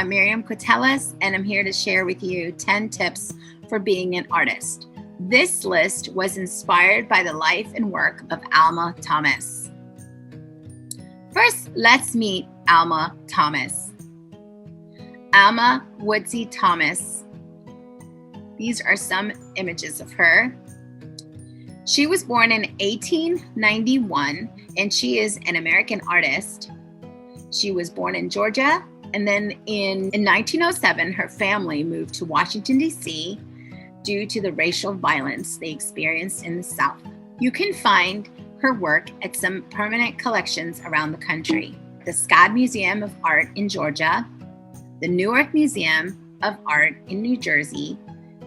I'm Miriam Cutelis, and I'm here to share with you 10 tips for being an artist. This list was inspired by the life and work of Alma Thomas. First, let's meet Alma Thomas. Alma Woodsy Thomas. These are some images of her. She was born in 1891, and she is an American artist. She was born in Georgia, and then in 1907, her family moved to Washington, D.C. due to the racial violence they experienced in the South. You can find her work at some permanent collections around the country. The Scott Museum of Art in Georgia, the Newark Museum of Art in New Jersey,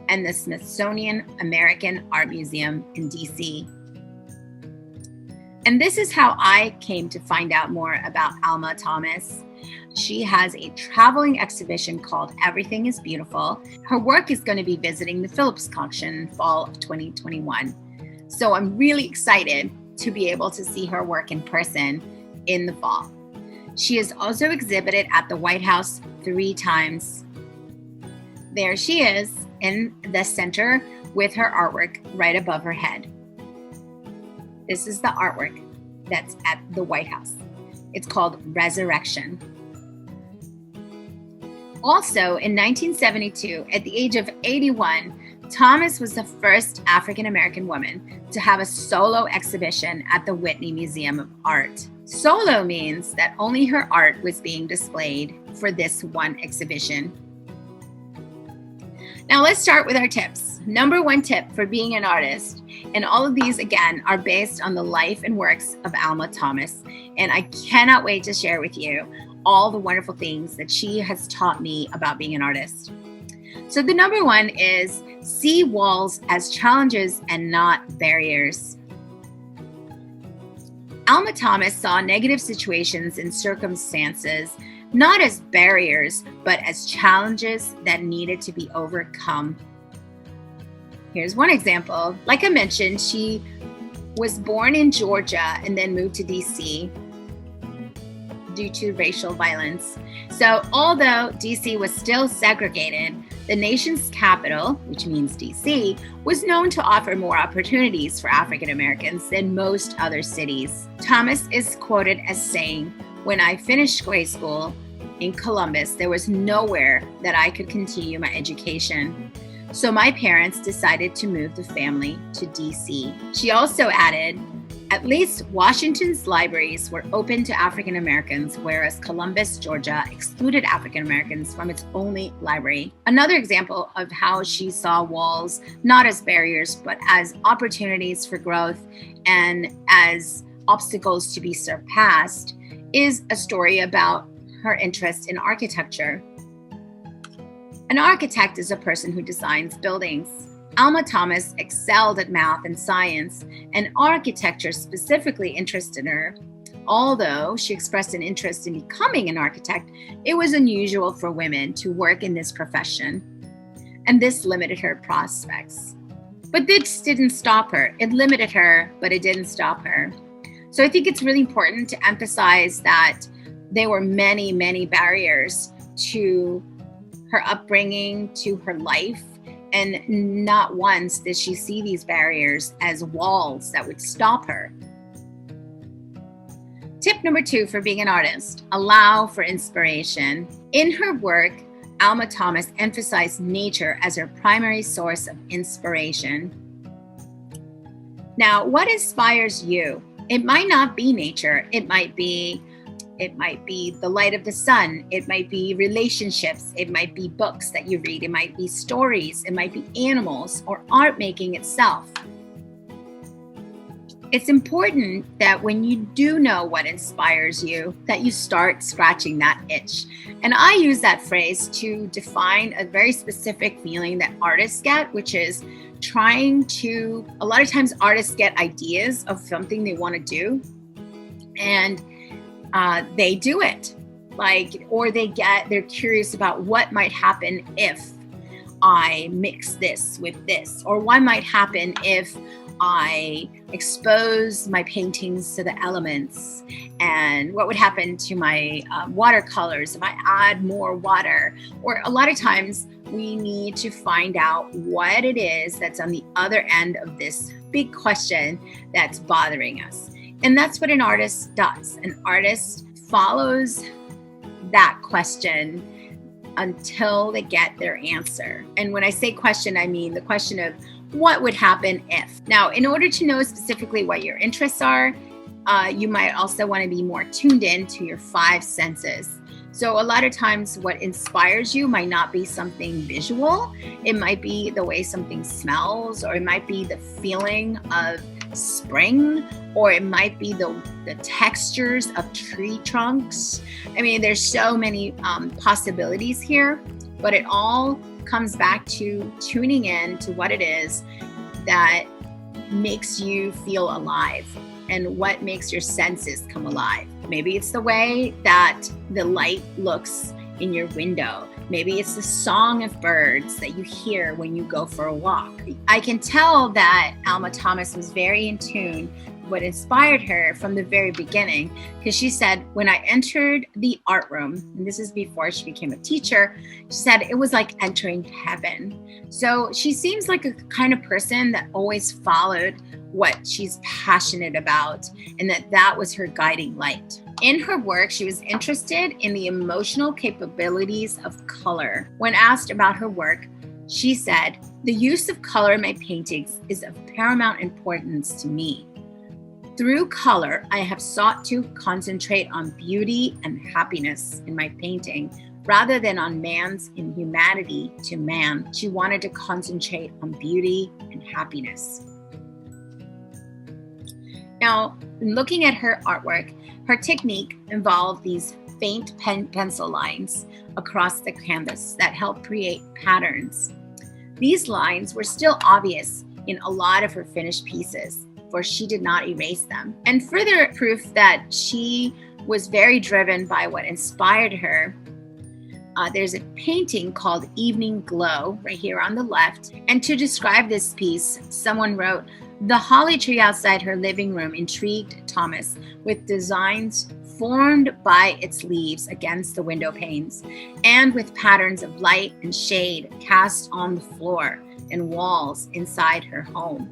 and the Smithsonian American Art Museum in D.C. And this is how I came to find out more about Alma Thomas. She has a traveling exhibition called Everything is Beautiful. Her work is going to be visiting the Phillips Collection in fall of 2021. So I'm really excited to be able to see her work in person in the fall. She has also exhibited at the White House 3 times. There she is in the center with her artwork right above her head. This is the artwork that's at the White House. It's called Resurrection. Also, in 1972, at the age of 81, Thomas was the first African-American woman to have a solo exhibition at the Whitney Museum of Art. Solo means that only her art was being displayed for this one exhibition. Now let's start with our tips. Number 1 tip for being an artist, and all of these again are based on the life and works of Alma Thomas, and I cannot wait to share with you all the wonderful things that she has taught me about being an artist. So the number 1 is see walls as challenges and not barriers. Alma Thomas saw negative situations and circumstances not as barriers, but as challenges that needed to be overcome. Here's one example. Like I mentioned, she was born in Georgia and then moved to DC due to racial violence. So although DC was still segregated, the nation's capital, which means DC, was known to offer more opportunities for African Americans than most other cities. Thomas is quoted as saying, "When I finished grade school in Columbus, there was nowhere that I could continue my education. So my parents decided to move the family to DC." She also added, "At least Washington's libraries were open to African Americans, whereas Columbus, Georgia excluded African Americans from its only library." Another example of how she saw walls not as barriers, but as opportunities for growth and as obstacles to be surpassed is a story about her interest in architecture. An architect is a person who designs buildings. Alma Thomas excelled at math and science, and architecture specifically interested her. Although she expressed an interest in becoming an architect, it was unusual for women to work in this profession, and this limited her prospects. But this didn't stop her. It limited her, but it didn't stop her. So I think it's really important to emphasize that there were many, many barriers to her upbringing, to her life, and not once did she see these barriers as walls that would stop her. Tip number 2 for being an artist, allow for inspiration. In her work, Alma Thomas emphasized nature as her primary source of inspiration. Now, what inspires you? It might not be nature. It might be the light of the sun. It might be relationships. It might be books that you read. It might be stories. It might be animals or art making itself. It's important that when you do know what inspires you, that you start scratching that itch. And I use that phrase to define a very specific feeling that artists get, which is a lot of times artists get ideas of something they want to do, and they do it. Or they're curious about what might happen if I mix this with this, or what might happen if I expose my paintings to the elements, and what would happen to my watercolors if I add more water. Or a lot of times we need to find out what it is that's on the other end of this big question that's bothering us. And that's what an artist does. An artist follows that question until they get their answer. And when I say question, I mean the question of what would happen if. Now, in order to know specifically what your interests are, you might also want to be more tuned in to your 5 senses. So a lot of times what inspires you might not be something visual. It might be the way something smells, or it might be the feeling of spring, or it might be the textures of tree trunks. I mean, there's so many possibilities here, but it all comes back to tuning in to what it is that makes you feel alive and what makes your senses come alive. Maybe it's the way that the light looks in your window. Maybe it's the song of birds that you hear when you go for a walk. I can tell that Alma Thomas was very in tune with what inspired her from the very beginning, because she said, when I entered the art room, and this is before she became a teacher, she said it was like entering heaven. So she seems like a kind of person that always followed what she's passionate about, and that was her guiding light. In her work, she was interested in the emotional capabilities of color. When asked about her work, she said, "The use of color in my paintings is of paramount importance to me. Through color, I have sought to concentrate on beauty and happiness in my painting, rather than on man's inhumanity to man." She wanted to concentrate on beauty and happiness. Now, looking at her artwork, her technique involved these faint pencil lines across the canvas that help create patterns. These lines were still obvious in a lot of her finished pieces, for she did not erase them. And further proof that she was very driven by what inspired her, there's a painting called Evening Glow right here on the left. And to describe this piece, someone wrote, "The holly tree outside her living room intrigued Thomas with designs formed by its leaves against the window panes, and with patterns of light and shade cast on the floor and walls inside her home."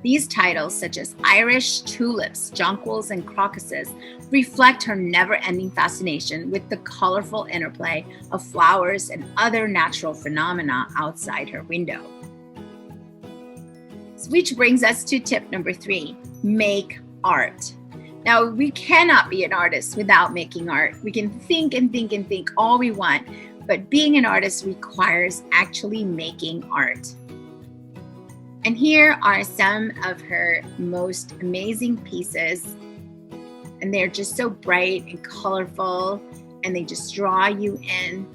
These titles, such as Irish tulips, jonquils, and crocuses, reflect her never-ending fascination with the colorful interplay of flowers and other natural phenomena outside her window. Which brings us to tip number 3, make art. Now, we cannot be an artist without making art. We can think and think and think all we want, but being an artist requires actually making art. And here are some of her most amazing pieces. And they're just so bright and colorful, and they just draw you in.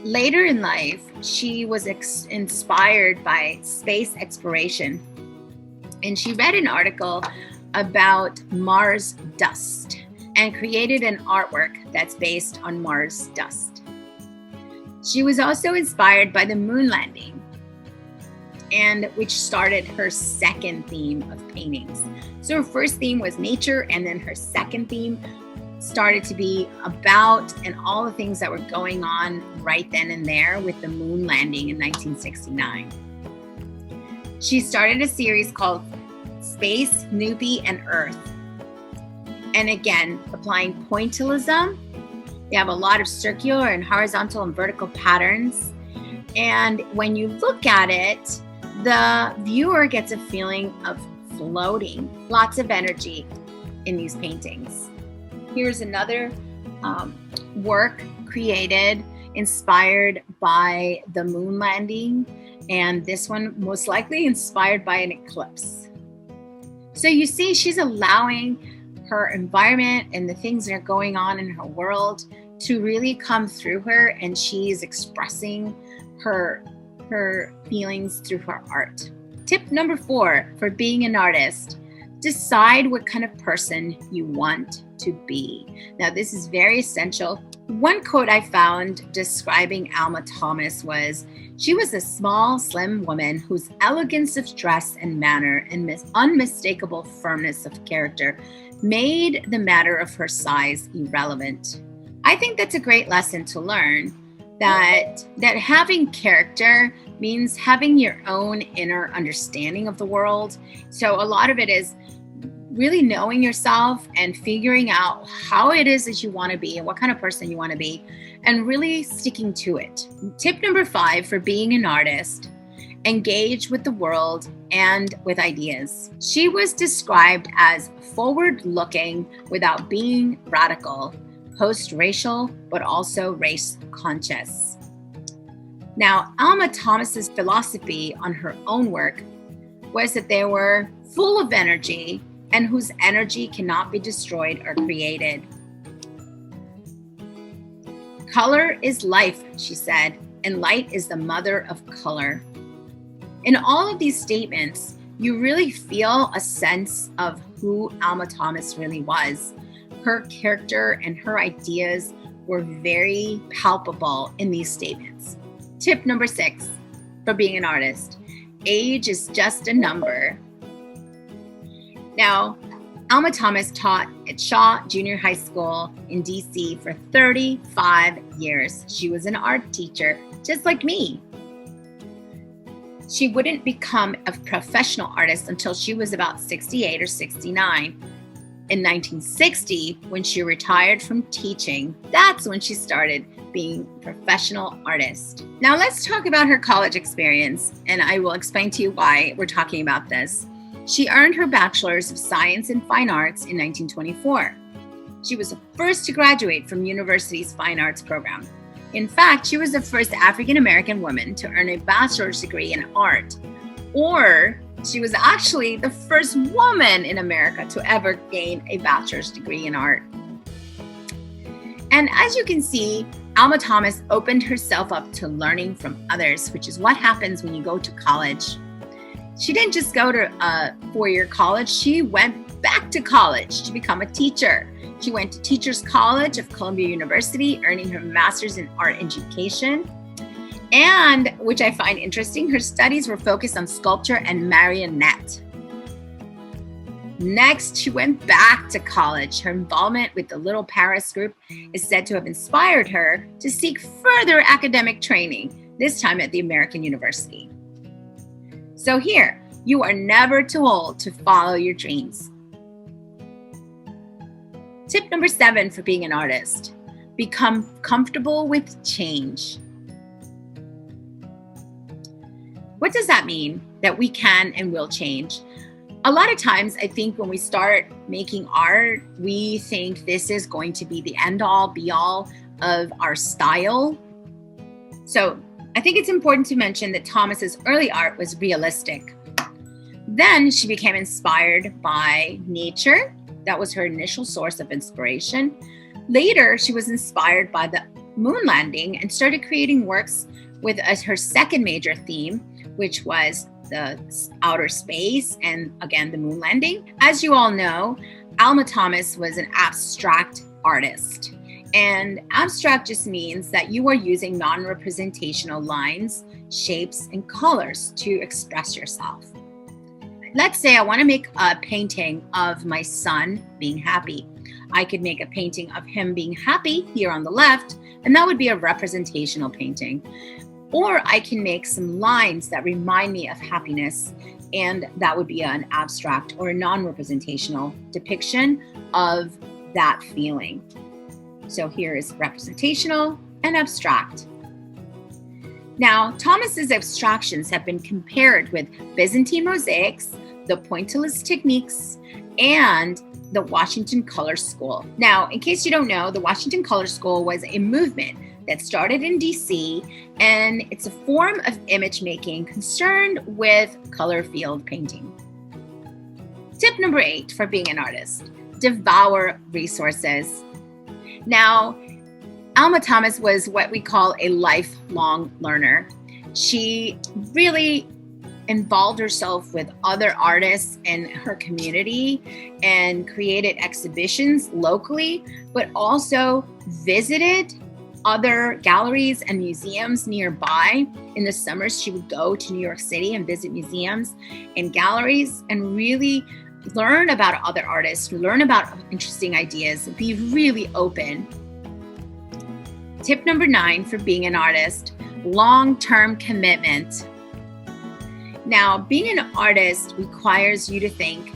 Later in life, she was inspired by space exploration, and she read an article about Mars dust and created an artwork that's based on Mars dust. She was also inspired by the moon landing, and which started her second theme of paintings. So her first theme was nature, and then her second theme started to be about and all the things that were going on right then and there with the moon landing in 1969. She started a series called Space, Snoopy, and Earth. And again, applying pointillism. They have a lot of circular and horizontal and vertical patterns. And when you look at it, the viewer gets a feeling of floating, lots of energy in these paintings. Here's another work created, inspired by the moon landing, and this one most likely inspired by an eclipse. So you see, she's allowing her environment and the things that are going on in her world to really come through her, and she's expressing her feelings through her art. Tip number 4 for being an artist: Decide what kind of person you want to be. Now, this is very essential. One quote I found describing Alma Thomas was, "She was a small, slim woman whose elegance of dress and manner and unmistakable firmness of character made the matter of her size irrelevant." I think that's a great lesson to learn, that having character means having your own inner understanding of the world. So a lot of it is really knowing yourself and figuring out how it is that you want to be and what kind of person you want to be, and really sticking to it. Tip number 5 for being an artist: engage with the world and with ideas. She was described as forward-looking without being radical, post-racial, but also race-conscious. Now, Alma Thomas's philosophy on her own work was that they were full of energy and whose energy cannot be destroyed or created. "Color is life," she said, "and light is the mother of color." In all of these statements, you really feel a sense of who Alma Thomas really was. Her character and her ideas were very palpable in these statements. Tip number 6 for being an artist: age is just a number. Now, Alma Thomas taught at Shaw Junior High School in DC for 35 years. She was an art teacher, just like me. She wouldn't become a professional artist until she was about 68 or 69. In 1960, when she retired from teaching, that's when she started being a professional artist. Now let's talk about her college experience, and I will explain to you why we're talking about this. She earned her Bachelor's of Science in Fine Arts in 1924. She was the first to graduate from university's Fine Arts program. In fact, she was the first African-American woman to earn a bachelor's degree in art, or she was actually the first woman in America to ever gain a bachelor's degree in art. And as you can see, Alma Thomas opened herself up to learning from others, which is what happens when you go to college. She didn't just go to a 4-year college, she went back to college to become a teacher. She went to Teachers College of Columbia University, earning her master's in art education. And, which I find interesting, her studies were focused on sculpture and marionette. Next, she went back to college. Her involvement with the Little Paris group is said to have inspired her to seek further academic training, this time at the American University. So here, you are never too old to follow your dreams. Tip number 7 for being an artist: become comfortable with change. What does that mean? That we can and will change. A lot of times, I think when we start making art, we think this is going to be the end-all, be-all of our style. So I think it's important to mention that Thomas's early art was realistic. Then she became inspired by nature. That was her initial source of inspiration. Later, she was inspired by the moon landing and started creating works with her second major theme, which was the outer space and, again, the moon landing. As you all know, Alma Thomas was an abstract artist. And abstract just means that you are using non-representational lines, shapes, and colors to express yourself. Let's say I want to make a painting of my son being happy. I could make a painting of him being happy here on the left, and that would be a representational painting. Or I can make some lines that remind me of happiness, and that would be an abstract or a non-representational depiction of that feeling. So here is representational and abstract. Now, Thomas's abstractions have been compared with Byzantine mosaics, the pointillist techniques, and the Washington Color School. Now, in case you don't know, the Washington Color School was a movement that started in DC, and it's a form of image making concerned with color field painting. Tip number 8 for being an artist: devour resources. Now, Alma Thomas was what we call a lifelong learner. She really involved herself with other artists in her community and created exhibitions locally, but also visited other galleries and museums nearby. In the summers, she would go to New York City and visit museums and galleries and really learn about other artists, learn about interesting ideas, be really open. Tip number 9 for being an artist, long-term commitment. Now, being an artist requires you to think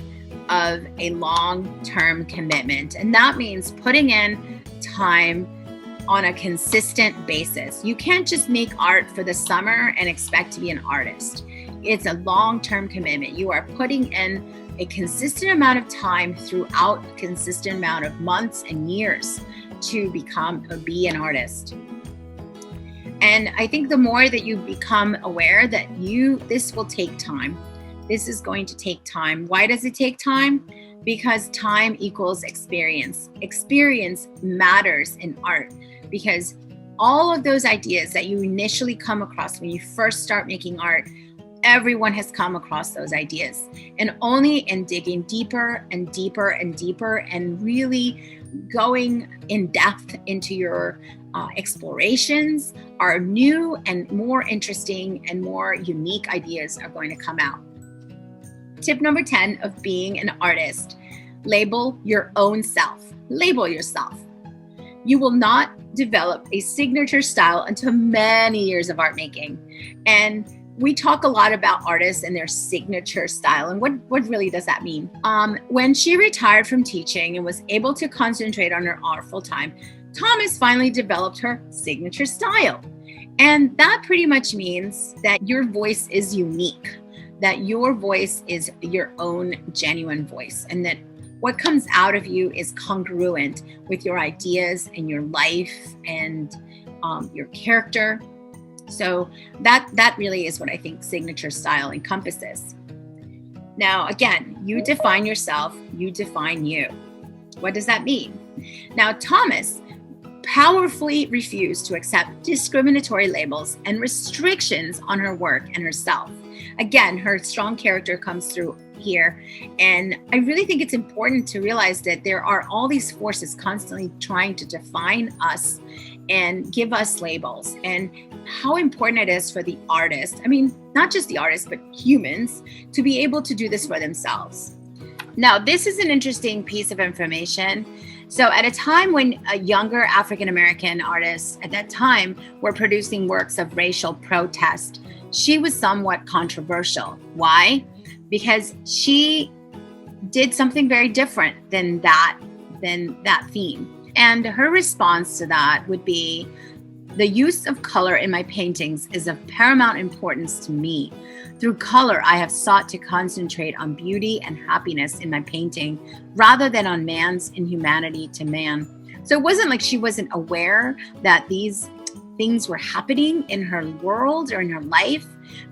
of a long-term commitment, and that means putting in time on a consistent basis. You can't just make art for the summer and expect to be an artist. It's a long-term commitment. You are putting in a consistent amount of time throughout a consistent amount of months and years to become or be an artist. And I think the more that you become aware that this will take time. This is going to take time. Why does it take time? Because time equals experience. Experience matters in art because all of those ideas that you initially come across when you first start making art, everyone has come across those ideas. And only in digging deeper and deeper and deeper and really going in depth into your explorations are new and more interesting and more unique ideas are going to come out. Tip number 10 of being an artist, label your own self. Label yourself. You will not develop a signature style until many years of art making. And we talk a lot about artists and their signature style. And what really does that mean? When she retired from teaching and was able to concentrate on her art full time, Thomas finally developed her signature style. And that pretty much means that your voice is unique, that your voice is your own genuine voice, and that what comes out of you is congruent with your ideas and your life and your character. So that really is what I think signature style encompasses. Now, again, you define yourself, you define you. What does that mean? Now, Thomas powerfully refused to accept discriminatory labels and restrictions on her work and herself. Again, her strong character comes through here. And I really think it's important to realize that there are all these forces constantly trying to define us and give us labels, and how important it is for the artist, I mean, not just the artist, but humans, to be able to do this for themselves. Now, this is an interesting piece of information. So at a time when younger African-American artists at that time were producing works of racial protest, she was somewhat controversial. Why? Because she did something very different than that theme. And her response to that would be, the use of color in my paintings is of paramount importance to me. Through color, I have sought to concentrate on beauty and happiness in my painting rather than on man's inhumanity to man. So it wasn't like she wasn't aware that these things were happening in her world or in her life,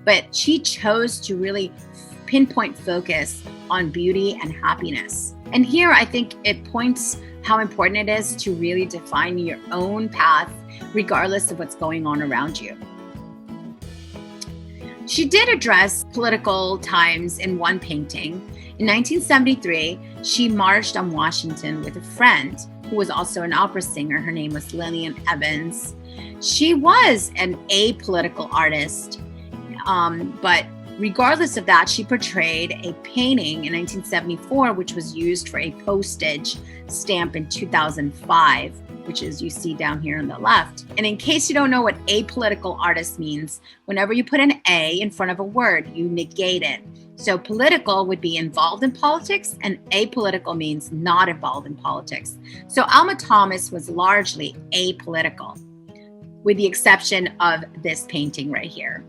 but she chose to really pinpoint focus on beauty and happiness. And here I think it points how important it is to really define your own path regardless of what's going on around you. She did address political times in one painting. In 1973, she marched on Washington with a friend who was also an opera singer. Her name was Lillian Evans. She was an apolitical artist, but regardless of that, she portrayed a painting in 1974, which was used for a postage stamp in 2005, which is you see down here on the left. And in case you don't know what apolitical artist means, whenever you put an A in front of a word, you negate it. So political would be involved in politics, and apolitical means not involved in politics. So Alma Thomas was largely apolitical, with the exception of this painting right here.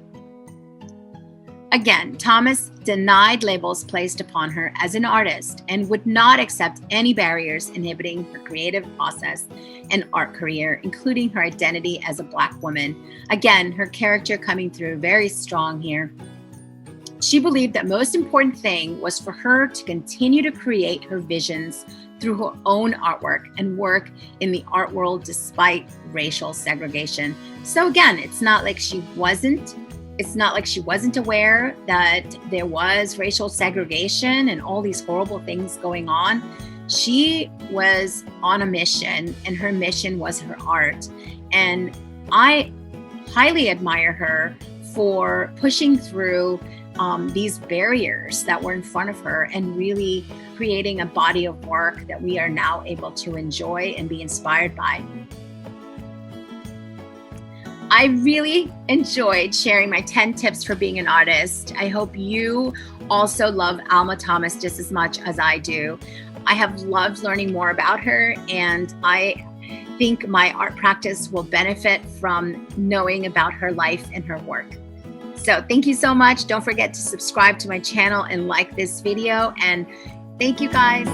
Again, Thomas denied labels placed upon her as an artist and would not accept any barriers inhibiting her creative process and art career, including her identity as a Black woman. Again, her character coming through very strong here. She believed that most important thing was for her to continue to create her visions through her own artwork and work in the art world despite racial segregation. So again, it's not like she wasn't It's not like she wasn't aware that there was racial segregation and all these horrible things going on. She was on a mission, and her mission was her art. And I highly admire her for pushing through these barriers that were in front of her and really creating a body of work that we are now able to enjoy and be inspired by. I really enjoyed sharing my 10 tips for being an artist. I hope you also love Alma Thomas just as much as I do. I have loved learning more about her, and I think my art practice will benefit from knowing about her life and her work. So thank you so much. Don't forget to subscribe to my channel and like this video. And thank you guys.